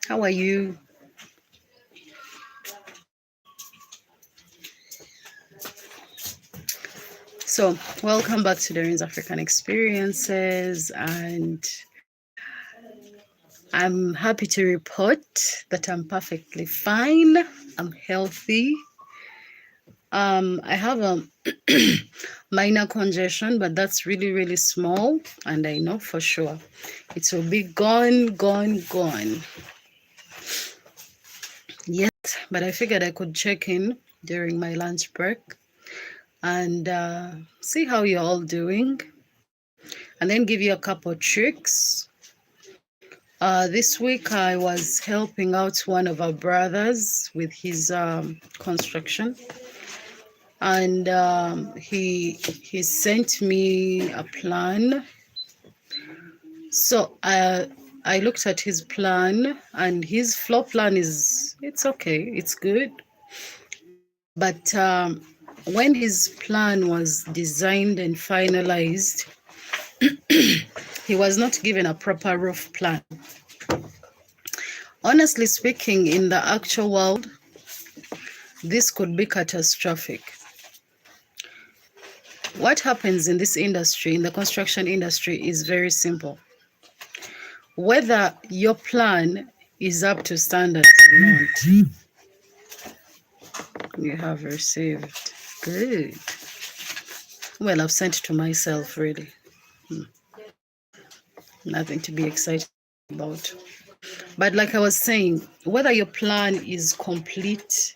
How are you? So, welcome back to DOREEN'S African Experiences, and I'm happy to report that I'm perfectly fine. I'm healthy. I have a minor congestion, but that's really, really small, and I know for sure it will be gone, gone, gone. Yes, but I figured I could check in during my lunch break and see how you're all doing, and then give you a couple tricks. This week I was helping out one of our brothers with his construction, and he sent me a plan. So I looked at his plan, and his floor plan it's okay, it's good, but when his plan was designed and finalized, he was not given a proper roof plan. Honestly speaking, in the actual world, this could be catastrophic. What happens in this industry, in the construction industry, is very simple. Whether your plan is up to standards or not, you have received. Good. Well, I've sent to myself, really. Nothing to be excited about. But like I was saying, whether your plan is complete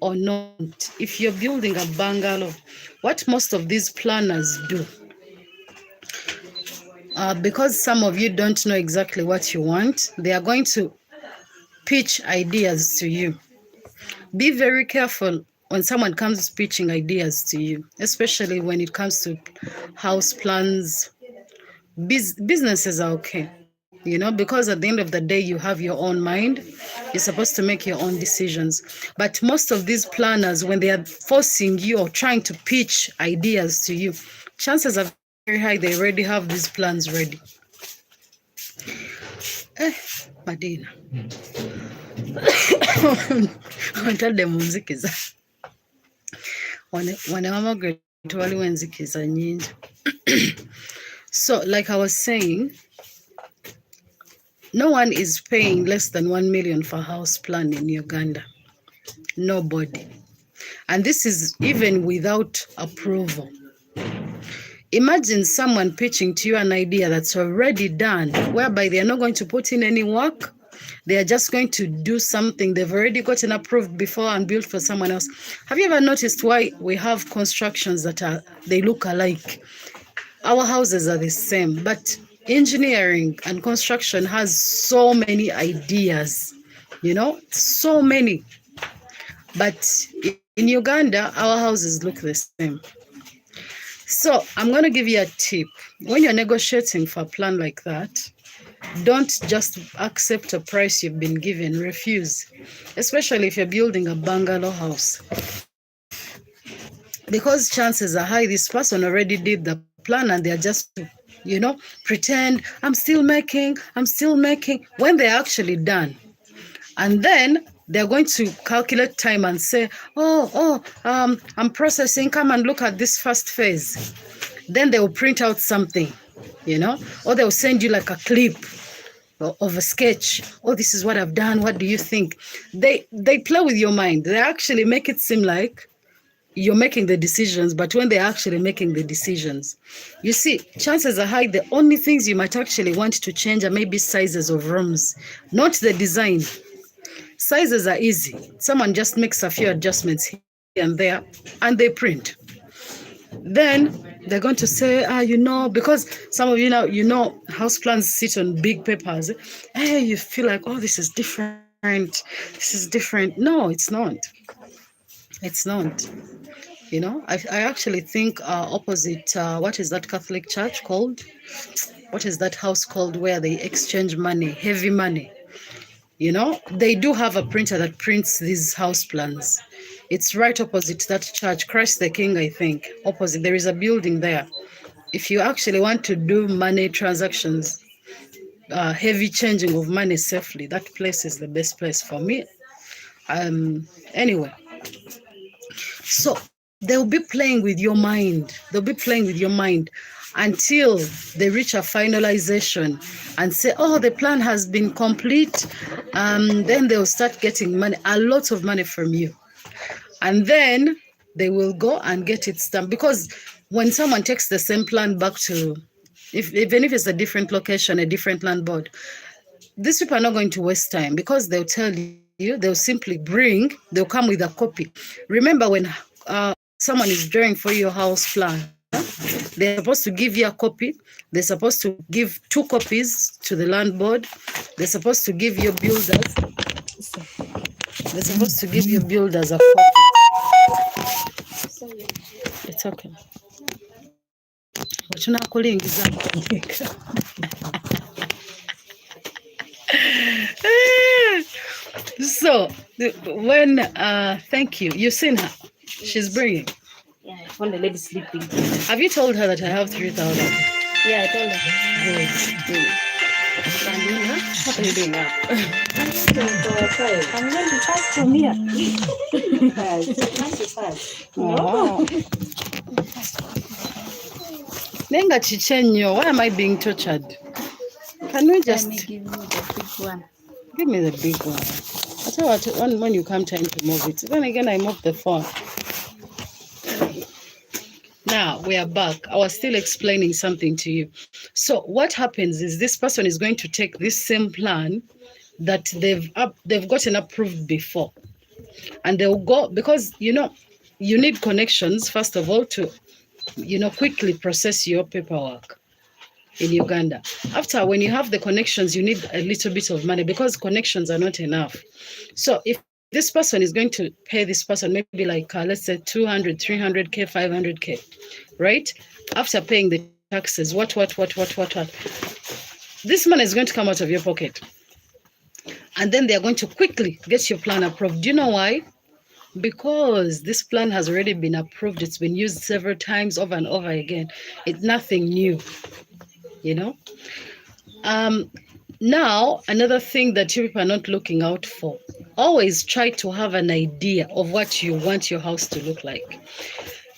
or not, if you're building a bungalow, what most of these planners do, because some of you don't know exactly what you want, they are going to pitch ideas to you. Be very careful when someone comes pitching ideas to you, especially when it comes to house plans. Businesses are okay, because at the end of the day, you have your own mind. You're supposed to make your own decisions. But most of these planners, when they are forcing you or trying to pitch ideas to you, chances are very high they already have these plans ready. Madina. Ontadde mu nzikiza. Wane mama gwe waliwo enzikiza nnyingi. So, like I was saying, no one is paying less than 1 million for a house plan in Uganda. Nobody. And this is even without approval. Imagine someone pitching to you an idea that's already done, whereby they are not going to put in any work. They are just going to do something they've already gotten approved before and built for someone else. Have you ever noticed why we have constructions they look alike? Our houses are the same, but engineering and construction has so many ideas, so many. But in Uganda, our houses look the same. So I'm going to give you a tip. When you're negotiating for a plan like that, don't just accept a price you've been given. Refuse, especially if you're building a bungalow house. Because chances are high this person already did the plan and they're just, pretend, I'm still making, when they're actually done. And then they're going to calculate time and say, I'm processing, come and look at this first phase. Then they will print out something, or they'll send you like a clip of a sketch. Oh, this is what I've done. What do you think? They play with your mind. They actually make it seem like you're making the decisions, but when they're actually making the decisions, you see, chances are high the only things you might actually want to change are maybe sizes of rooms, not the design. Sizes are easy. Someone just makes a few adjustments here and there, and they print. Then they're going to say, because some of you house plans sit on big papers. Hey, you feel like, oh, this is different. This is different. No, it's not. It's not. I actually think opposite, what is that Catholic church called? What is that house called where they exchange money, heavy money? They do have a printer that prints these house plans. It's right opposite that church, Christ the King, I think. Opposite, there is a building there. If you actually want to do money transactions, heavy changing of money safely, that place is the best place for me. Anyway, so they'll be playing with your mind. They'll be playing with your mind until they reach a finalization and say, oh, the plan has been complete. Then they'll start getting money, a lot of money from you. And then they will go and get it stamped. Because when someone takes the same plan back to, even if it's a different location, a different land board, these people are not going to waste time, because they'll tell you, they'll simply they'll come with a copy. Remember, when someone is drawing for your house plan, they're supposed to give you a copy. They're supposed to give 2 copies to the land board. They're supposed to give your builders. They're supposed to give your builders a copy. It's okay. What you not calling is so when thank you. You've seen her. She's bringing. Yeah, I found the lady sleeping. Have you told her that I have 3,000? Yeah, I told her. Good. What are you doing now? I'm going to fast from here. Oh. Nenga chichenyo, why am I being tortured? Can we just Let me give you the big one? give me the big one? I tell you what, when you come time to move it, then again I move the phone. Now we are back. I was still explaining something to you. So what happens is this person is going to take this same plan that they've gotten approved before, and they'll go, because you need connections first of all to quickly process your paperwork in Uganda. After, when you have the connections, you need a little bit of money, because connections are not enough. So if this person is going to pay this person maybe like let's say 200, 300k, 500k, right? After paying the taxes, what this money is going to come out of your pocket, and then they are going to quickly get your plan approved. Do you know why? Because this plan has already been approved. It's been used several times over and over again. It's nothing new, Now, another thing that you people are not looking out for, always try to have an idea of what you want your house to look like.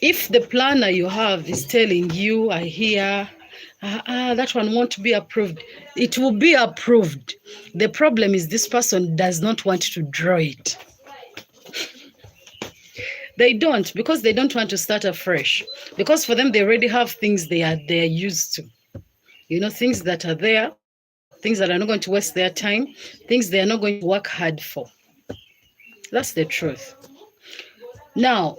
If the planner you have is telling you, I hear, that one won't be approved, it will be approved. The problem is this person does not want to draw it. They don't, because they don't want to start afresh. Because for them, they already have things they're used to. Things that are there, things that are not going to waste their time, things they are not going to work hard for. That's the truth. Now,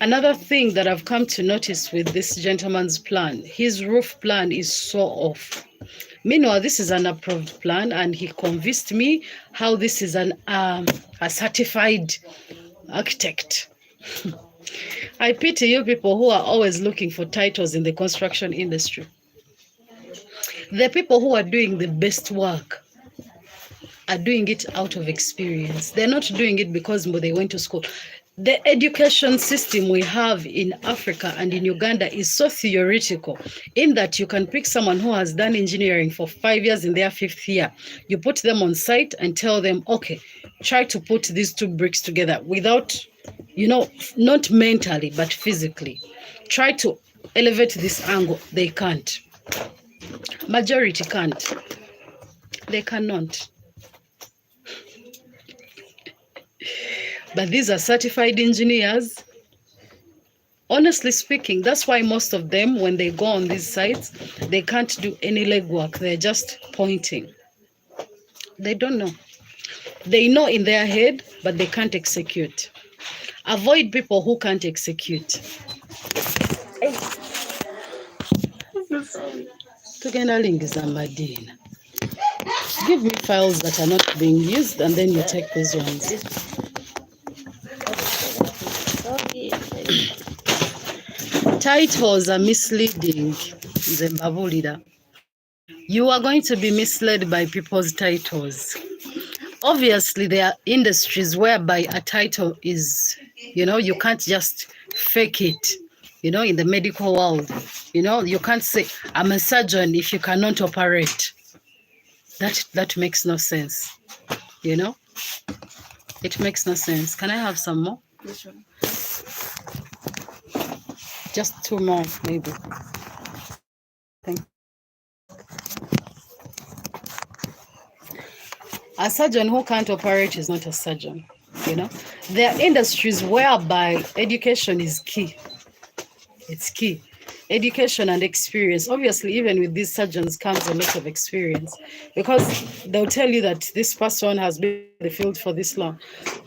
another thing that I've come to notice with this gentleman's plan, his roof plan is so off. Meanwhile, this is an approved plan, and he convinced me how this is a certified architect. I pity you people who are always looking for titles in the construction industry. The people who are doing the best work are doing it out of experience. They're not doing it because they went to school. The education system we have in Africa and in Uganda is so theoretical, in that you can pick someone who has done engineering for 5 years in their 5th year. You put them on site and tell them, okay, try to put these 2 bricks together without, not mentally, but physically. Try to elevate this angle. They can't. Majority can't. They cannot. But these are certified engineers. Honestly speaking, that's why most of them, when they go on these sites, they can't do any legwork. They're just pointing. They don't know. They know in their head, but they can't execute. Avoid people who can't execute. Hey. Give me files that are not being used, and then you take these ones. Titles are misleading. You are going to be misled by people's titles. Obviously, there are industries whereby a title is, you can't just fake it. In the medical world, you can't say, I'm a surgeon if you cannot operate. That makes no sense. You know, it makes no sense. Can I have some more? This one. Just two more, maybe. Thank. A surgeon who can't operate is not a surgeon. You know, there are industries whereby education is key. It's key. Education and experience. Obviously, even with these surgeons comes a lot of experience, because they'll tell you that this person has been in the field for this long.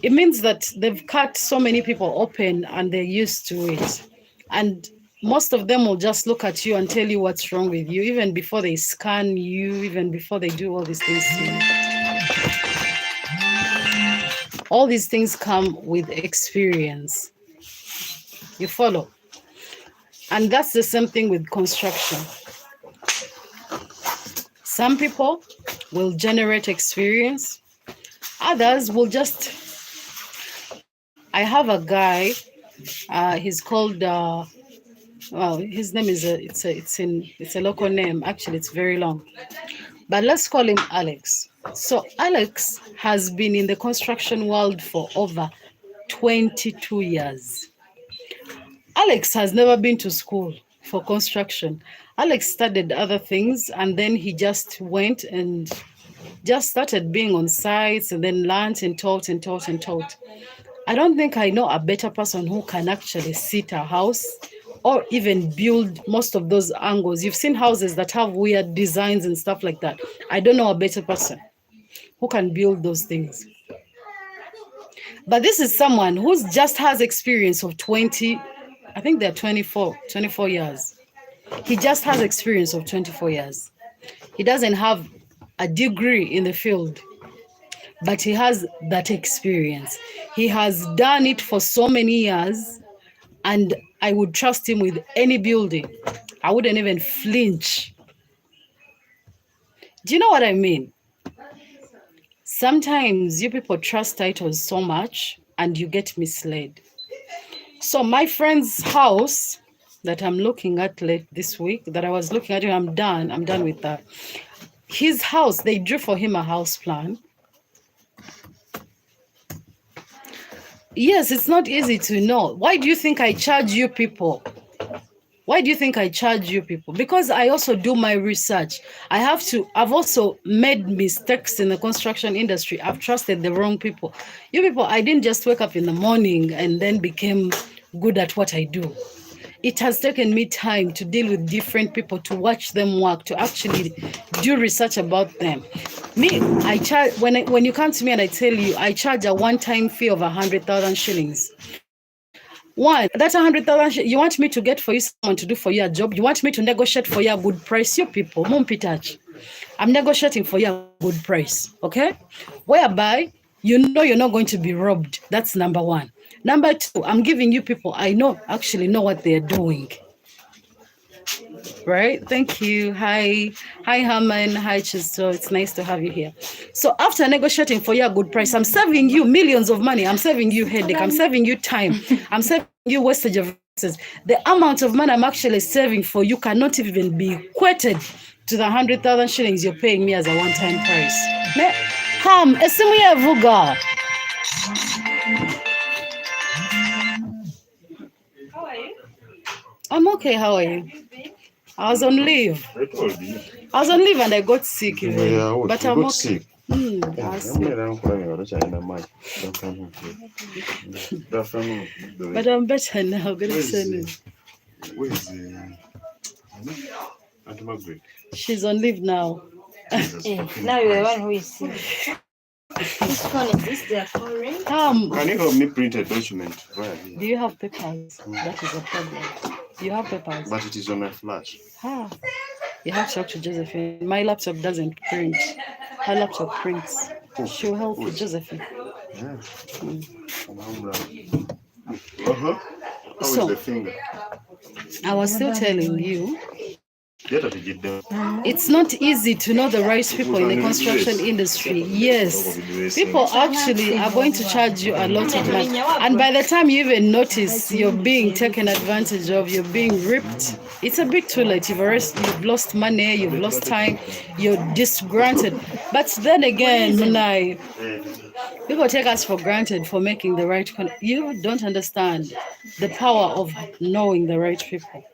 It means that they've cut so many people open and they're used to it. And most of them will just look at you and tell you what's wrong with you, even before they scan you, even before they do all these things to you. All these things come with experience. You follow? And that's the same thing with construction. Some people will generate experience. Others will just... I have a guy, he's called, well, his name is, it's a local name. Actually, it's very long. But let's call him Alex. So Alex has been in the construction world for over 22 years. Alex has never been to school for construction. Alex studied other things, and then he just went and just started being on sites and then learned and taught and taught and taught. I don't think I know a better person who can actually sit a house or even build most of those angles. You've seen houses that have weird designs and stuff like that. I don't know a better person who can build those things. But this is someone who just has experience of 20, I think they're 24 years. He just has experience of 24 years. He doesn't have a degree in the field, but he has that experience. He has done it for so many years, and I would trust him with any building. I wouldn't even flinch. Do you know what I mean? Sometimes you people trust titles so much and you get misled. So my friend's house that I'm looking at late this week, that I was looking at, I'm done with that. His house, they drew for him a house plan. Yes, it's not easy to know. Why do you think I charge you people? Why do you think I charge you people? Because I also do my research. I've also made mistakes in the construction industry. I've trusted the wrong people. You people, I didn't just wake up in the morning and then became good at what I do. It has taken me time to deal with different people, to watch them work, to actually do research about them. Me, I charge, when you come to me and I tell you, I charge a one-time fee of 100,000 shillings. One, that's 100,000. You want me to get for you someone to do for you a job? You want me to negotiate for you a good price? You people, Mumpitach. I'm negotiating for you a good price, okay? Whereby you know you're not going to be robbed. That's number one. Number two, I'm giving you people I actually know what they're doing. Right? Thank you. Hi, Herman. Hi, Chisto. It's nice to have you here. So after negotiating for you a good price, I'm saving you millions of money. I'm saving you headache. I'm saving you time. I'm saving you wastage of resources. The amount of money I'm actually saving for you cannot even be equated to the 100,000 shillings you're paying me as a one-time price. Ham, esimu ya vuga. How are you? I'm okay. How are you? I was on leave. I told you. I was on leave and I got sick. Yeah, but I'm okay. Sick. I was sick. But I'm better now. Good afternoon. Where is Auntie Margaret? She's on leave now. Now you're the one who is sick. This phone, is this their phone ring? Can you help me print a document? Do you have papers? That is a problem. You have papers? But it is on a flash. You have to talk to Josephine. My laptop doesn't print. Her laptop prints. She'll help you, Josephine. Yeah. How is the finger? I was still telling you It's not easy to know the right people in the construction industry. Yes, people actually are going to charge you a lot of money. And by the time you even notice you're being taken advantage of, you're being ripped, it's a bit too late. You've lost money, you've lost time, you're disgruntled. But then again, Munai, people take us for granted for making the right you don't understand the power of knowing the right people.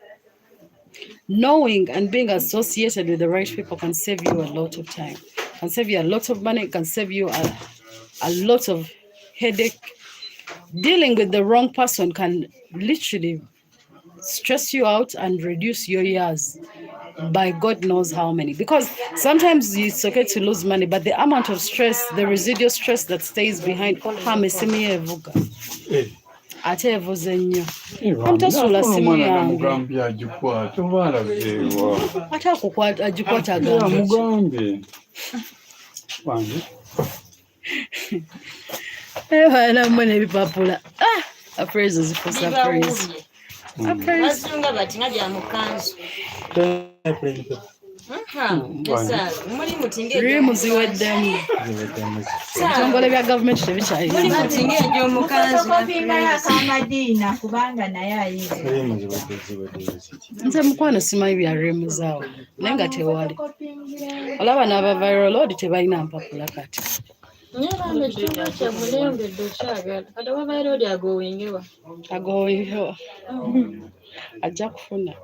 Knowing and being associated with the right people can save you a lot of time, can save you a lot of money, can save you a lot of headache. Dealing with the wrong person can literally stress you out and reduce your years by God knows how many. Because sometimes it's okay to lose money, but the amount of stress, the residual stress that stays behind, ate evuze nnyo antasula simu yange ate agikwata amugambe nammwe n'ebipapula appraisals for surprise basunga bati nga bya mukanzu rimu ziweddemu ebitongole bya gavumenti tebikyayina nze mukwano simanyi bya rimu zaawo naye nga tewali olaba n'aba viral load tebalina mpapula kati agowingewa ajja kufuna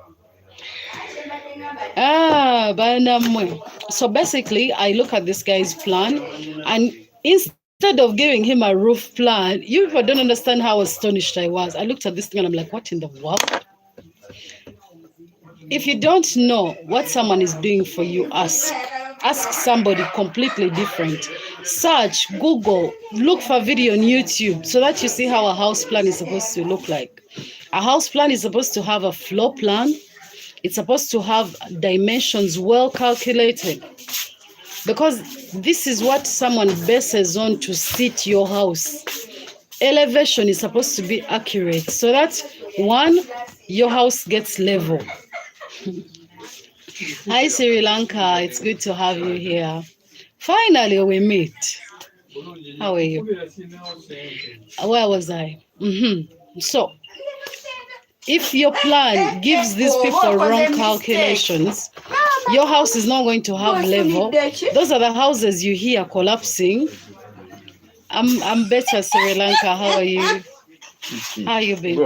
banamwe. So basically I look at this guy's plan, and instead of giving him a roof plan, you people don't understand how astonished I was. I looked at this thing and I'm like, what in the world? If you don't know what someone is doing for you, ask somebody completely different. Search, Google, look for video on YouTube so that you see how a house plan is supposed to look like. A house plan is supposed to have a floor plan. It's supposed to have dimensions well calculated, because this is what someone bases on to sit your house. Elevation is supposed to be accurate so that one, your house gets level. Hi Sri Lanka, it's good to have you here. Finally we meet. How are you? Where was I? So if your plan gives these people wrong calculations, your house is not going to have level. Those are the houses you hear collapsing. I'm better, Sri Lanka. How are you? How you been?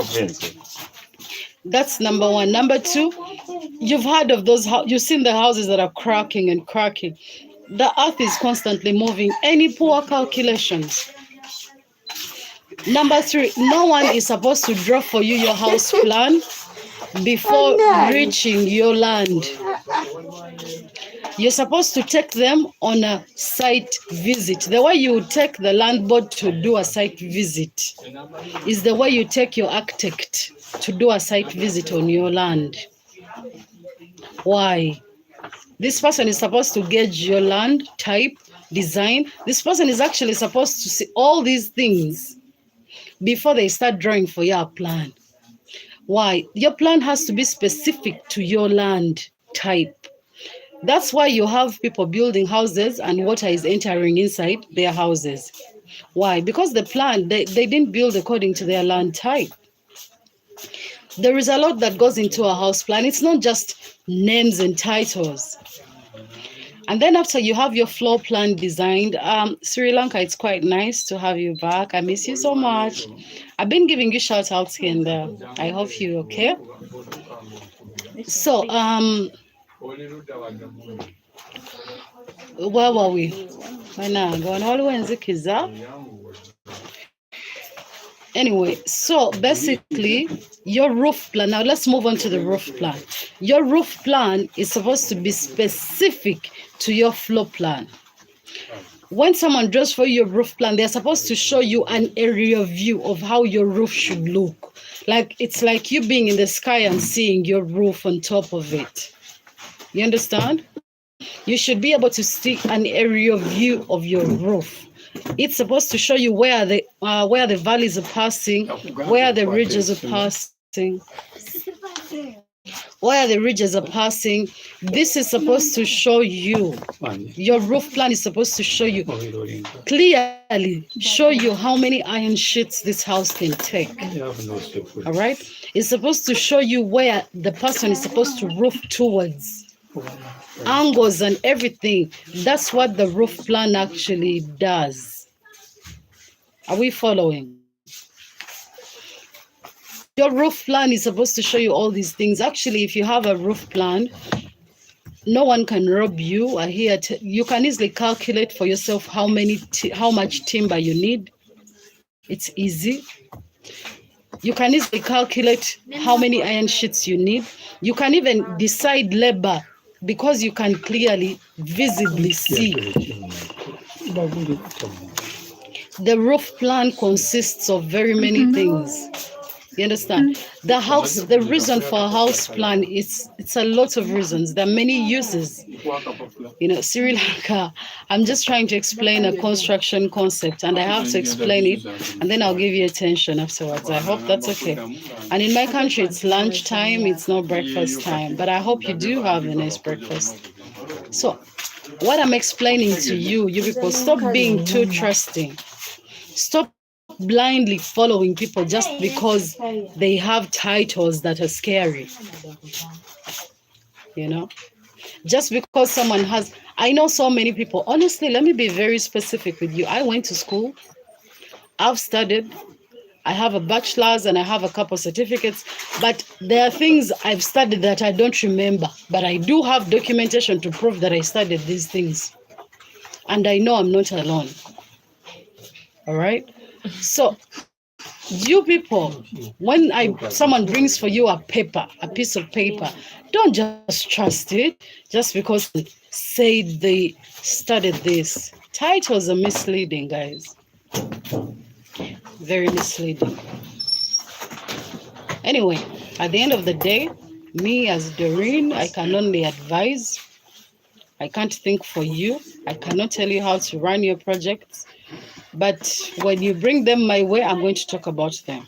That's number one. Number two, you've heard of those, you've seen the houses that are cracking and cracking. The earth is constantly moving. Any poor calculations. Number three, no one is supposed to draw for you your house plan before reaching your land. You're supposed to take them on a site visit. The way you take the land board to do a site visit is the way you take your architect to do a site visit on your land. Why? This person is supposed to gauge your land type, design. This person is actually supposed to see all these things before they start drawing for your plan. Why? Your plan has to be specific to your land type. That's why you have people building houses and water is entering inside their houses. Why? Because the plan, they didn't build according to their land type. There is a lot that goes into a house plan. It's not just names and titles. And then after you have your floor plan designed, Sri Lanka, it's quite nice to have you back. I miss you so much. I've been giving you shout outs here and there. I hope you're okay. So, where were we? Anyway, so basically your roof plan, now let's move on to the roof plan. Your roof plan is supposed to be specific to your floor plan. When someone draws for your roof plan, they're supposed to show you an aerial view of how your roof should look. Like, it's like you being in the sky and seeing your roof on top of it. You understand? You should be able to see an aerial view of your roof. It's supposed to show you where the valleys are passing, where the ridges are passing, where the ridges are passing. This is supposed to show you, your roof plan is supposed to show you clearly, show you how many iron sheets this house can take. All right? It's supposed to show you where the person is supposed to roof towards, angles and everything. That's what the roof plan actually does. Are we following? Your roof plan is supposed to show you all these things. Actually, if you have a roof plan, no one can rob you. You can easily calculate for yourself how much timber you need. It's easy. You can easily calculate how many iron sheets you need. You can even decide labor because you can clearly, visibly see. The roof plan consists of very many things. You understand? The reason for a house plan it's a lot of reasons. There are many uses. Sri Lanka, I'm just trying to explain a construction concept and I have to explain it and then I'll give you attention afterwards. I hope that's okay. And in my country, it's lunchtime, it's not breakfast time, but I hope you do have a nice breakfast. So what I'm explaining to you people, stop being too trusting. Stop blindly following people just because they have titles that are scary. Just because someone has, I know so many people. Honestly, let me be very specific with you. I went to school, I've studied, I have a bachelor's and I have a couple certificates, but there are things I've studied that I don't remember, but I do have documentation to prove that I studied these things. And I know I'm not alone. All right? So, you people, when someone brings for you a piece of paper, don't just trust it just because they say they studied this. Titles are misleading, guys. Very misleading. Anyway, at the end of the day, me as Doreen, I can only advise. I can't think for you. I cannot tell you how to run your projects. But when you bring them my way, I'm going to talk about them.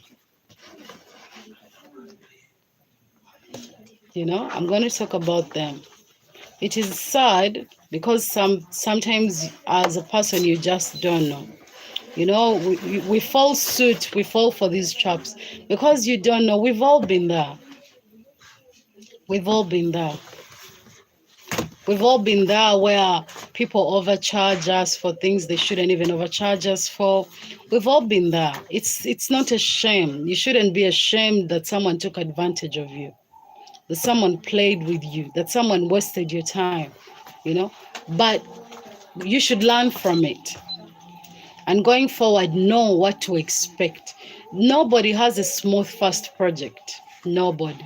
I'm going to talk about them. It is sad because sometimes as a person, you just don't know. We fall suit, we fall for these traps because you don't know. We've all been there. We've all been there. We've all been there where people overcharge us for things they shouldn't even overcharge us for. We've all been there. It's not a shame. You shouldn't be ashamed that someone took advantage of you, that someone played with you, that someone wasted your time, But you should learn from it. And going forward, know what to expect. Nobody has a smooth first project. Nobody.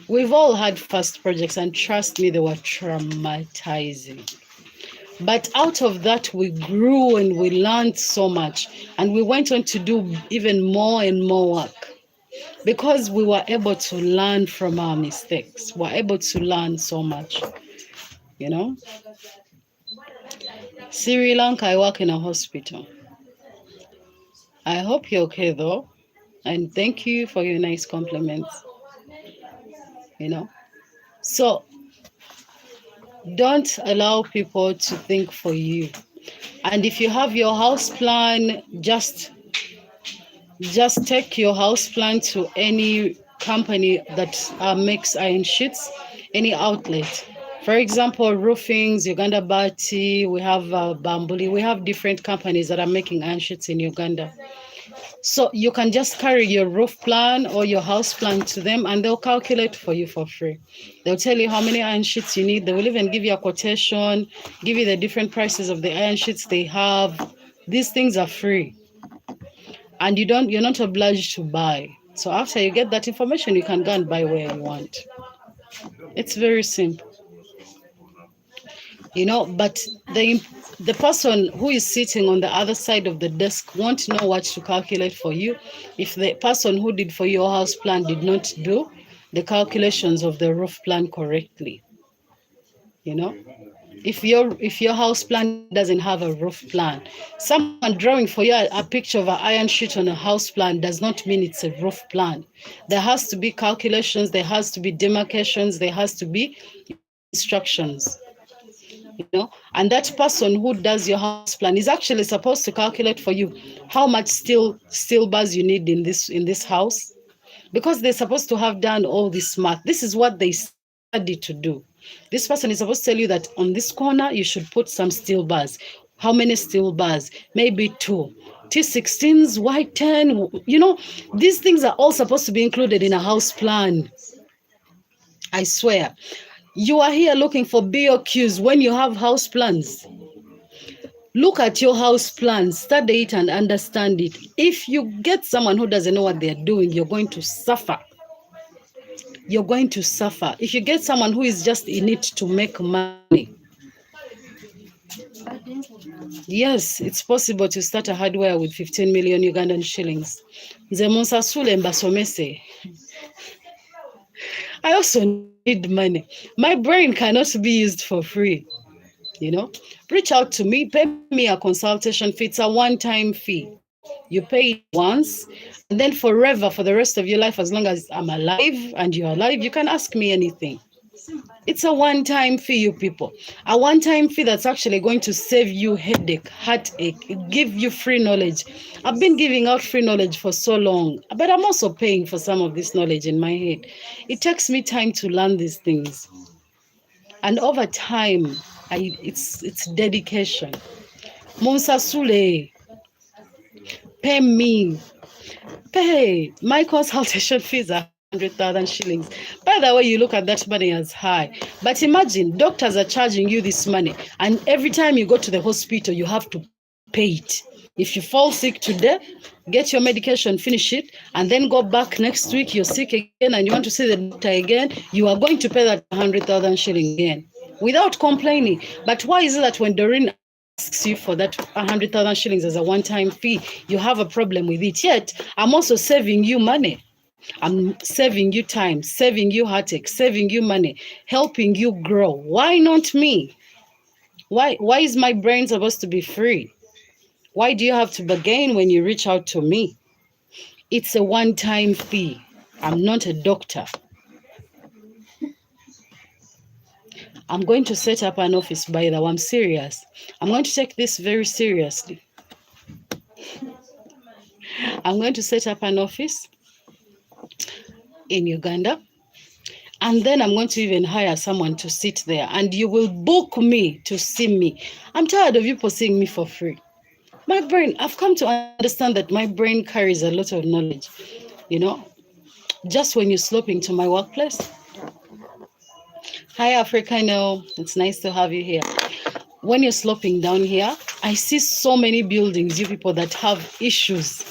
We've all had first projects, and trust me, they were traumatizing. But out of that, we grew and we learned so much. And we went on to do even more and more work because we were able to learn from our mistakes. We're able to learn so much, Sri Lanka, I work in a hospital. I hope you're okay, though. And thank you for your nice compliments. So don't allow people to think for you. And if you have your house plan, just take your house plan to any company that makes iron sheets, any outlet. For example, Roofings, Uganda Bati, we have Bambuli, we have different companies that are making iron sheets in Uganda. So you can just carry your roof plan or your house plan to them and they'll calculate for you for free. They'll tell you how many iron sheets you need. They will even give you a quotation, give you the different prices of the iron sheets they have. These things are free. And you're not obliged to buy. So after you get that information, you can go and buy where you want. It's very simple. But the person who is sitting on the other side of the desk won't know what to calculate for you if the person who did for your house plan did not do the calculations of the roof plan correctly. if your house plan doesn't have a roof plan, someone drawing for you a picture of an iron sheet on a house plan does not mean it's a roof plan. There has to be calculations, there has to be demarcations, there has to be instructions. And that person who does your house plan is actually supposed to calculate for you how much steel bars you need in this house, because they're supposed to have done all this math. This is what they study to do. This person is supposed to tell you that on this corner you should put some steel bars. How many steel bars? Maybe 2 T16s, Y10. These things are all supposed to be included in a house plan. I swear. You are here looking for BOQs when you have house plans. Look at your house plan, study it and understand it. If you get someone who doesn't know what they're doing, you're going to suffer. You're going to suffer. If you get someone who is just in it to make money. Yes, it's possible to start a hardware with 15 million Ugandan shillings. Nze munsasule mbasomese. I also need money. My brain cannot be used for free. Reach out to me, pay me a consultation fee. It's a one-time fee. You pay it once, and then forever, for the rest of your life, as long as I'm alive and you're alive, you can ask me anything. It's a one-time fee, you people. A one-time fee that's actually going to save you headache, heartache, give you free knowledge. I've been giving out free knowledge for so long, but I'm also paying for some of this knowledge in my head. It takes me time to learn these things. And over time, it's dedication. Munsasule, pay me. Pay. My consultation fees are 100,000 shillings. By the way, you look at that money as high. But imagine, doctors are charging you this money, and every time you go to the hospital, you have to pay it. If you fall sick today, get your medication, finish it, and then go back next week, you're sick again, and you want to see the doctor again, you are going to pay that 100,000 shillings again without complaining. But why is it that when Doreen asks you for that 100,000 shillings as a one-time fee, you have a problem with it? Yet, I'm also saving you money. I'm saving you time, saving you heartache, saving you money, helping you grow. Why not me? Why is my brain supposed to be free? Why do you have to bargain when you reach out to me? It's a one-time fee. I'm not a doctor. I'm going to set up an office, by the way. I'm serious. I'm going to take this very seriously. I'm going to set up an office in Uganda, and then I'm going to even hire someone to sit there, and you will book me to see me. I'm tired of people seeing me for free. My brain, I've come to understand that my brain carries a lot of knowledge. Just when you're sloping to my workplace. Hi, Africa. No, it's nice to have you here. When you're sloping down here, I see so many buildings, you people, that have issues.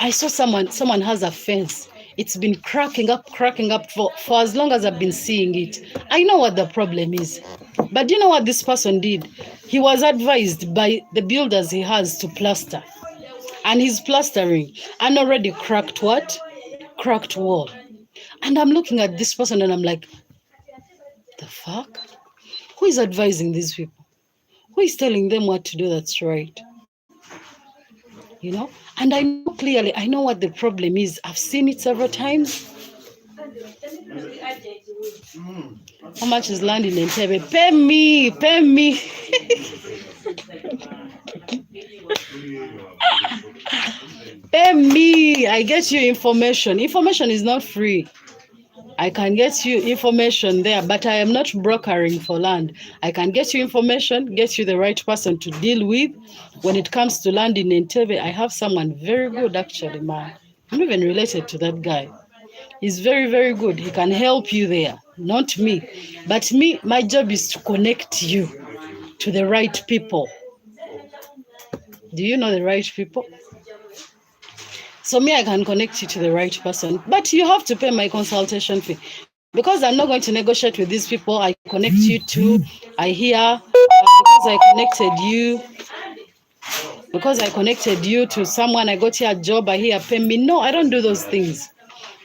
I saw someone has a fence. It's been cracking up for as long as I've been seeing it. I know what the problem is. But do you know what this person did? He was advised by the builders he has to plaster. And he's plastering an already cracked what? Cracked wall. And I'm looking at this person and I'm like, the fuck? Who is advising these people? Who is telling them what to do that's right? And I know clearly, I know what the problem is. I've seen it several times. How much is land in Entebbe? Pay me. Pay me. I get you information. Information is not free. I can get you information there, but I am not brokering for land. I can get you information, get you the right person to deal with. When it comes to land in Entebbe, I have someone very good, actually, man. I'm even related to that guy. He's very, very good. He can help you there, not me. But me, my job is to connect you to the right people. Do you know the right people? So me, I can connect you to the right person, but you have to pay my consultation fee, because I'm not going to negotiate with these people. I connect you to, because I connected you to someone, I got you a job, I hear pay me. No, I don't do those things.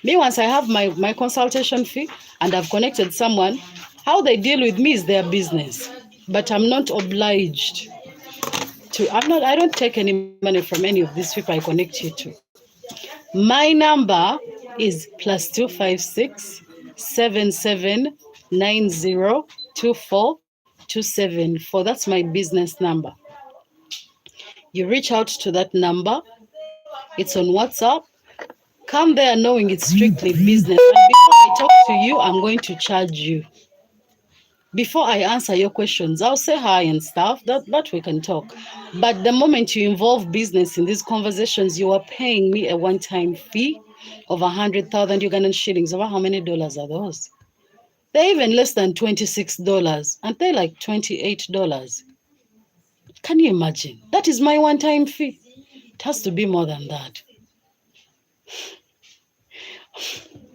Me, once I have my consultation fee and I've connected someone, how they deal with me is their business. but I'm not obliged to. I don't take any money from any of these people I connect you to. My number is +256 779024 274. That's my business number. You reach out to that number. It's on WhatsApp. Come there knowing it's strictly business. And before I talk to you, I'm going to charge you. Before I answer your questions, I'll say hi and stuff. That we can talk. But the moment you involve business in these conversations, you are paying me a one-time fee of 100,000 Ugandan shillings. Over how many dollars are those? They're even less than $26, and they're like $28. Can you imagine? That is my one-time fee. It has to be more than that.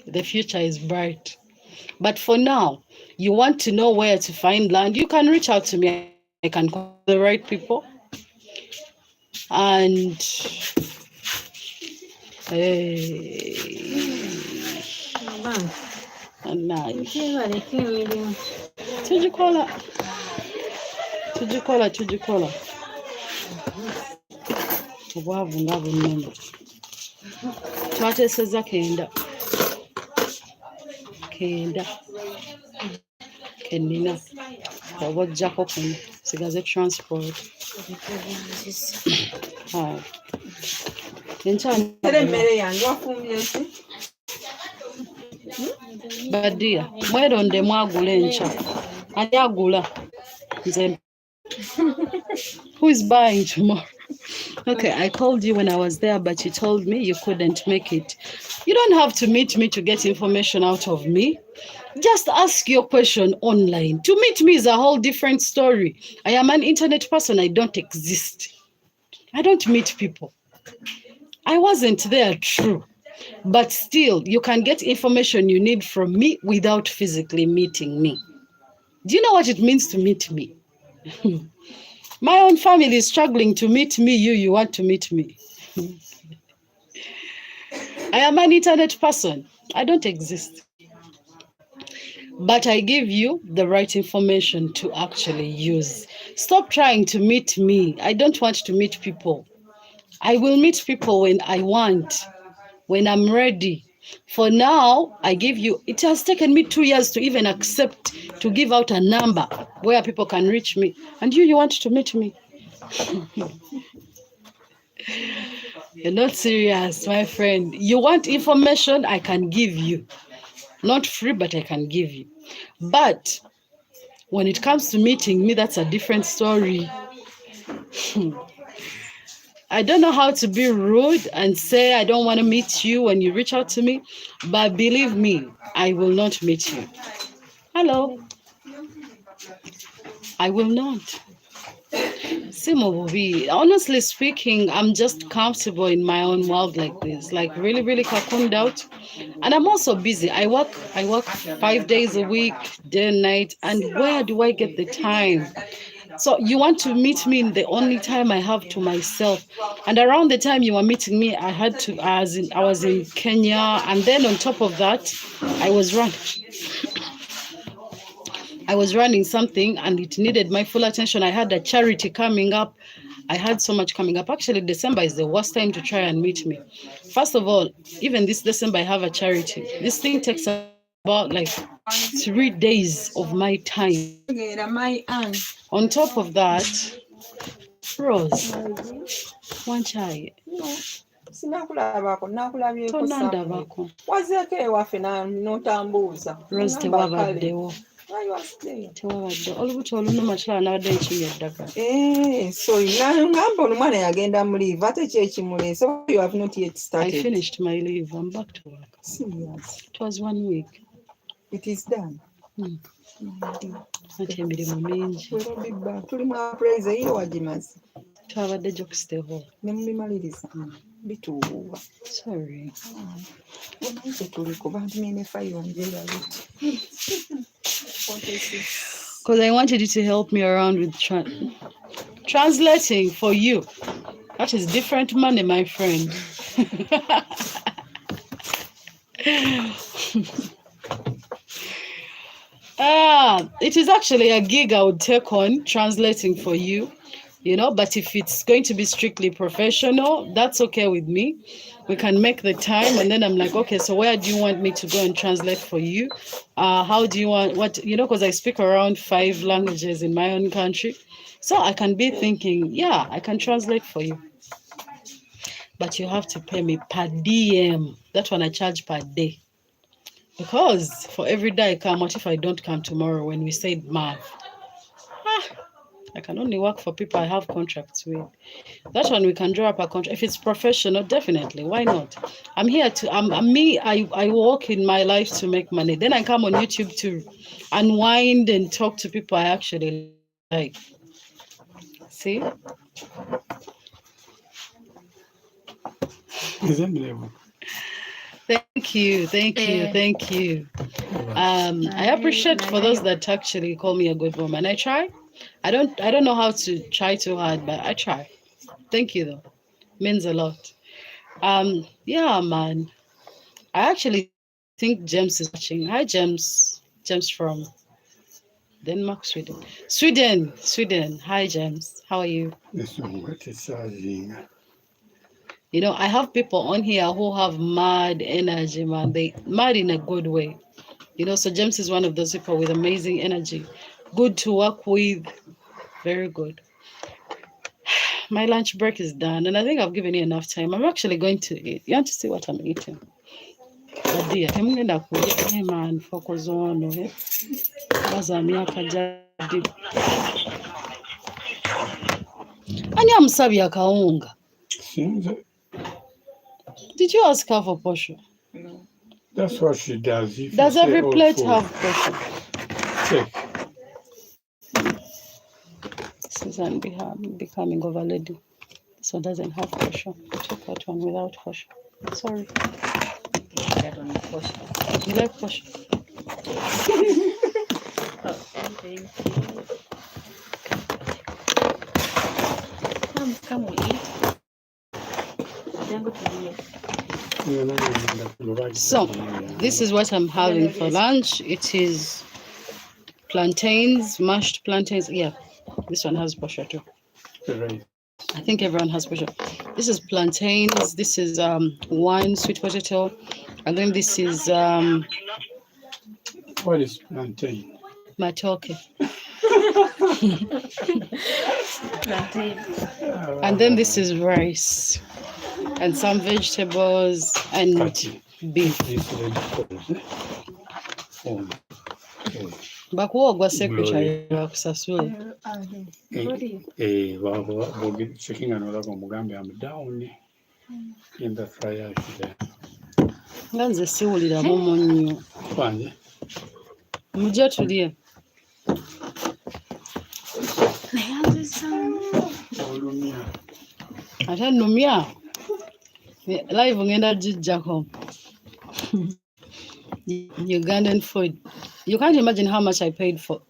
The future is bright. But for now, you want to know where to find land, you can reach out to me. I can call the right people. And tujikola obwavu nga bunnene twateeseza kenda kennina oba ojjako kuno sigaze transport emmere yange wafumbye ki? Badia mweronde mwagula enkya ani agula nze who is buying tomorrow? Okay, I called you when I was there, but you told me you couldn't make it. You don't have to meet me to get information out of me. Just ask your question online. To meet me is a whole different story. I am an internet person. I don't exist. I don't meet people. I wasn't there, true. But still, you can get information you need from me without physically meeting me. Do you know what it means to meet me? My own family is struggling to meet me. You want to meet me. I am an internet person. I don't exist. But I give you the right information to actually use. Stop trying to meet me. I don't want to meet people. I will meet people when I want, when I'm ready. For now, I give you, it has taken me 2 years to even accept to give out a number where people can reach me. And you want to meet me? You're not serious, my friend. You want information, I can give you. Not free, but I can give you. But when it comes to meeting me, that's a different story. I don't know how to be rude and say I don't want to meet you when you reach out to me, but believe me, I will not meet you. Hello. I will not. Honestly speaking, I'm just comfortable in my own world like this, like really, really cocooned out. And I'm also busy. I work 5 days a week, day and night. And where do I get the time? So you want to meet me in the only time I have to myself. And around the time you were meeting me, I was in Kenya. And then on top of that, I was running something and it needed my full attention. I had a charity coming up. I had so much coming up. Actually, December is the worst time to try and meet me. First of all, even this December, I have a charity. This thing takes about like 3 days of my time. On top of that, Rose, one chai. Sinakulabako nakulabyeko wazeeko ewaffe n'otambuuza Rose tewabaddewo olubuto olumu makyala nabadde nkinya eddagala. Sorry, ngamba omwana yagenda mu leave ate kyekimuleese. You have not yet started. I finished my leave. I'm back to work. Serious? It was 1 week. It is done. Ate emirimu mingi. Tuli mu appraise eyo wagimaze. Twabadde gyokisiteho. Ne mubimaliriza. Bituubuuba. Sorry. Omanyi kyetuliko bantu nene fayiro njeerabiti. Because I wanted you to help me around with translating for you. That is different money, my friend. It is actually a gig I would take on translating for you, but if it's going to be strictly professional, that's okay with me. We can make the time, and then I'm like, okay, so where do you want me to go and translate for you? How do you want because I speak around 5 languages in my own country. So I can be thinking, yeah, I can translate for you. But you have to pay me per diem. That one I charge per day. Because for every day I come, what if I don't come tomorrow when we said month? I can only work for people I have contracts with. That one we can draw up a contract. If it's professional, definitely. Why not? I'm here to I'm me, I work in my life to make money. Then I come on YouTube to unwind and talk to people I actually like. See? Thank you, thank you. I appreciate for those that actually call me a good woman. I try. I don't know how to try too hard, but I try. Thank you though. Means a lot. Yeah, man. I actually think James is watching. Hi, James. James from Denmark, Sweden. Sweden. Hi, James. How are you? I have people on here who have mad energy, man. They mad in a good way. So James is one of those people with amazing energy. Good to work with. Very good. My lunch break is done, and I think I've given you enough time. I'm actually going to eat. You want to see what I'm eating? Dear, I'm gonna cook. Hey man, focus on it. Ani amsabya kaunga. Did you ask her for portion? No. That's what she does. If Does you say every all plate food, have portion? check. Susan becoming of a lady. This one doesn't have portion. Check that one without portion. Sorry. That one is portion. You like portion? Come we eat. Then go to the So, this is what I'm having for lunch. It is plantains, mashed plantains. Yeah, this one has portion too. Right. I think everyone has portion. This is plantains. This is one sweet potato, and then this is What is plantain? matoke, plantain. and then this is rice, and some vegetables and Kati. beef. This red calls, eh? Oh, okay. Bakuwa secretary wakusasula. Checking another Mugambi, I'm down in the fryer today. Nga nze siwuliramu munnyo. Fine. Mujja tulye. Ate nnumya. Live ngenda gijjako. Ugandan food. You can't imagine how much I paid for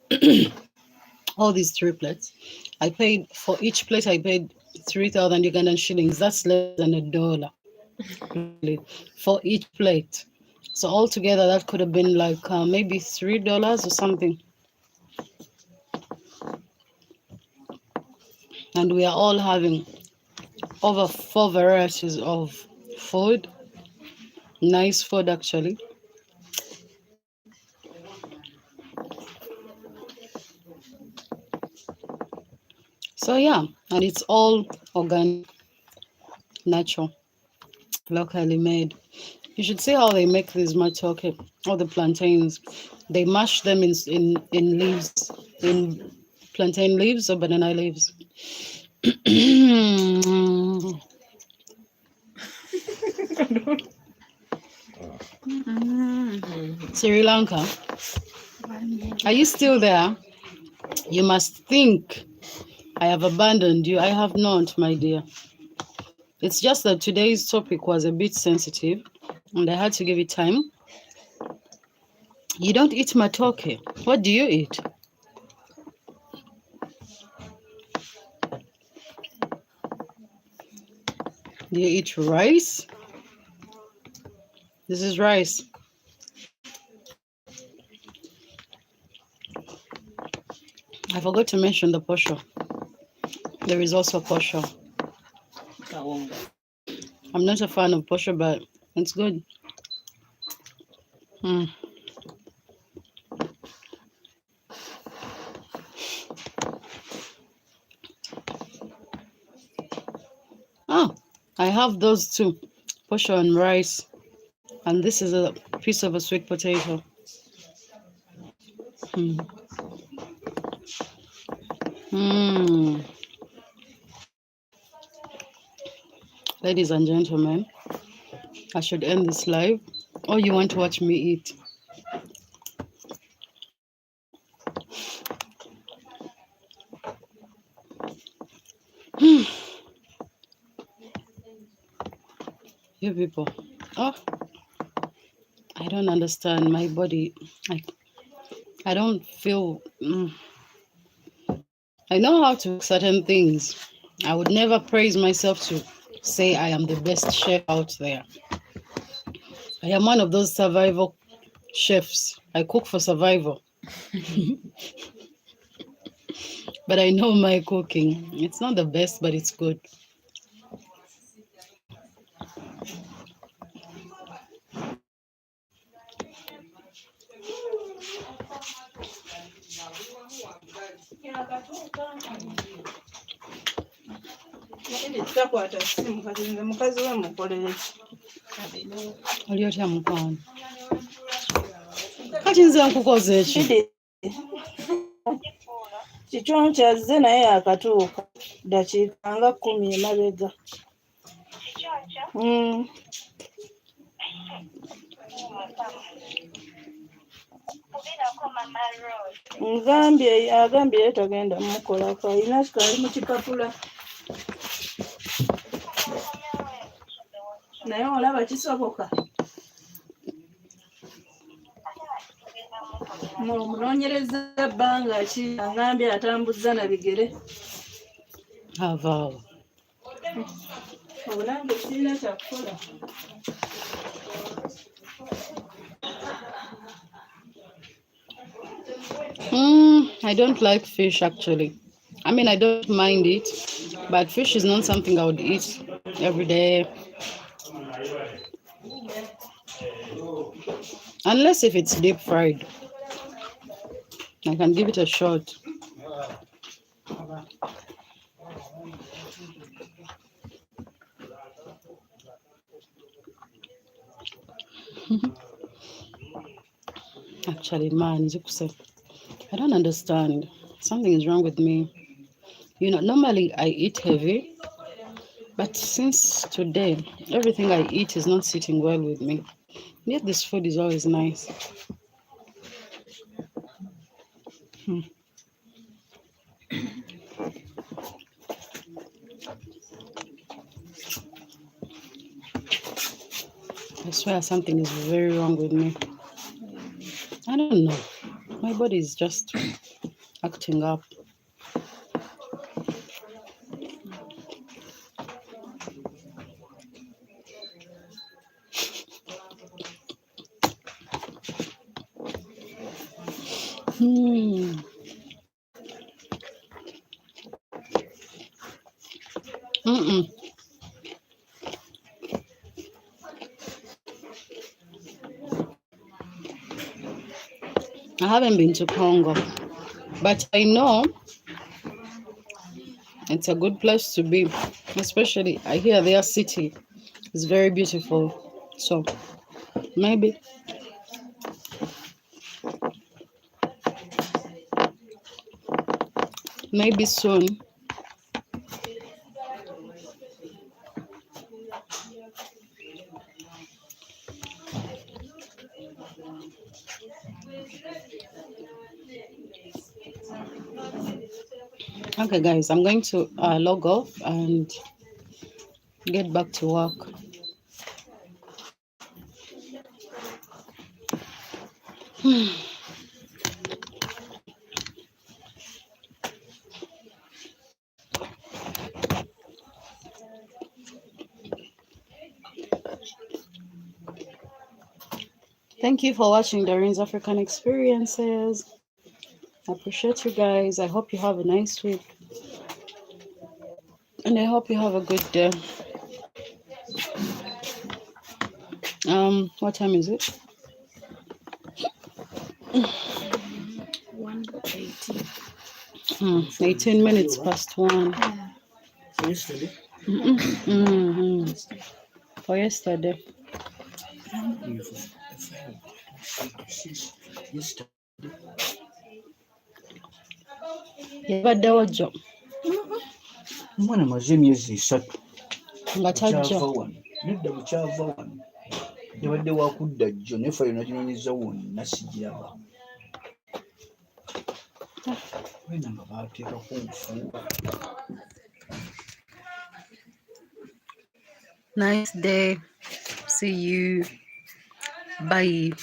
all these 3 plates. I paid for each plate. I paid 3,000 Ugandan shillings. That's less than $1 for each plate. So altogether, that could have been like maybe $3 or something. And we are all having over 4 varieties of food. Nice food, actually. So yeah, and it's all organic, natural, locally made. You should see how they make these matoke, all the plantains. They mash them in leaves, in plantain leaves or banana leaves. Sri Lanka, are you still there? You must think I have abandoned you. I have not, my dear. It's just that today's topic was a bit sensitive and I had to give it time. You don't eat matoke. What do you eat? Do you eat rice? This is rice. I forgot to mention the posho. There is also posho. Kawunga. I'm not a fan of posho, but it's good. Mm. Oh, I have those too. Posho and rice. And this is a piece of a sweet potato. Mm. Mm. Ladies and gentlemen, I should end this live. Or you want to watch me eat? You people. Oh, I don't understand my body. I don't feel. I know how to cook certain things. I would never praise myself to say I am the best chef out there. I am one of those survival chefs. I cook for survival. But I know my cooking. It's not the best, but it's good. Takwata simu kati nze mukazi we mukolere ki? Oli otya mukwano? Kati nze nkukoze ki? Kicwamu kyazze naye akatuuka dakiika nga 10 emabega. Agambye ye tagenda mukolako alina kikaali mu kipapula. Naye olaba kisoboka. Munoonyereza bbanga ki agambye atambuza na bigere. Avaawo. Obulanga sirina kyakukola. I don't like fish actually. I mean, I don't mind it, but fish is not something I would eat every day. Unless if it's deep fried. I can give it a shot. Actually, man, I don't understand. Something is wrong with me. You know, normally I eat heavy, but since today, everything I eat is not sitting well with me. Yet this food is always nice. I swear something is very wrong with me. I don't know. My body is just acting up. I haven't been to Congo, but I know it's a good place to be, especially I hear their city is very beautiful. So maybe soon. Okay, guys, I'm going to log off and get back to work. Thank you for watching Doreen's African Experiences. I appreciate you guys. I hope you have a nice week. And I hope you have a good day. What time is it? 1:18. 18 minutes past 1. Yesterday? For yesterday. Yabaddewo jjo omwana maze emyezi 3 nga tajja. bukyava wano nedda bukyava wano yabadde wakudda jjo naye fayiro naginoonyeza wonna sigiraba wena nga baateekako nfuuba. Nice day. See you. Bye.